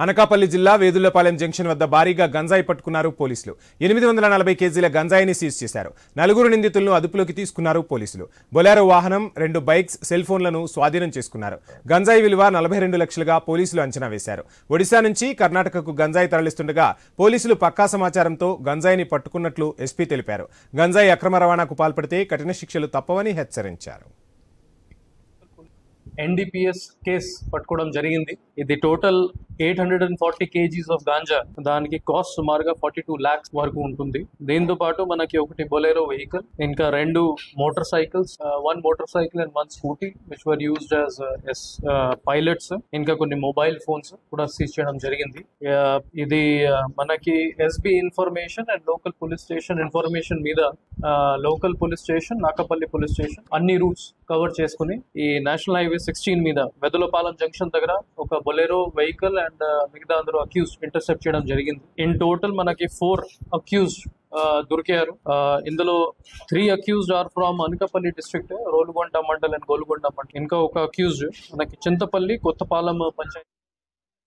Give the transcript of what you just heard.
అనకాపల్లి జిల్లా వేదులపాలెం జంక్షన్ వద్ద భారీగా గంజాయి పట్టుకున్నారు పోలీసులు. 840 కేజీల గంజాయిని సీజ్ చేశారు. 4 నిందితులను అదుపులోకి తీసుకున్నారు పోలీసులు. బొలెరో వాహనం, 2 బైక్స్, సెల్ ఫోన్లను స్వాధీనం చేసుకున్నారు. గంజాయి విలువ 42 లక్షలుగా పోలీసులు అంచనా వేశారు. ఒడిశా నుంచి కర్ణాటకకు గంజాయి తరలిస్తుండగా పోలీసులు పక్కా సమాచారంతో గంజాయిని పట్టుకున్నట్లు ఎస్పీ తెలిపారు. గంజాయి అక్రమ రవాణాకు పాల్పడితే కఠిన శిక్షలు తప్పవని హెచ్చరించారు. NDPS కేస్ పట్టుకోవడం జరిగింది. ఇది టోటల్ 840 kgs ఆఫ్ గాంజా. దానికి కాస్ట్ సుమారుగా 42 lakhs వరకు ఉంటుంది. దీంతో పాటు మనకి ఒకటి బొలెరో వెహికల్, ఇంకా 2 motor cycles, 1 motor cycle and 1 scooty which were used as pilots, ఇంకా కొన్ని మొబైల్ ఫోన్స్ కూడా సీజ్ చేయడం జరిగింది. ఇది మనకి SB information and local police station information మీద local police station, Nakkapalli police station అన్ని రూట్స్ కవర్ చేసుకుని ఈ నేషనల్ హైవే 16 మీద వెదులపాలెం జంక్షన్ దగ్గర ఒక బొలెరో వెహికల్ అండ్ మిగతా అందరూ అక్యూజ్డ్ ఇంటర్సెప్ట్ చేయడం జరిగింది. ఇన్ టోటల్ మనకి 4 అక్యూజ్డ్ దొరికారు. ఇందులో 3 accused are from Anakapalli district, Rolugonda mandal and Golugonda mandal. ఇంకా ఒక అక్యూజ్డ్ మనకి చింతపల్లి కొత్తపాలెం పంచాయతీ.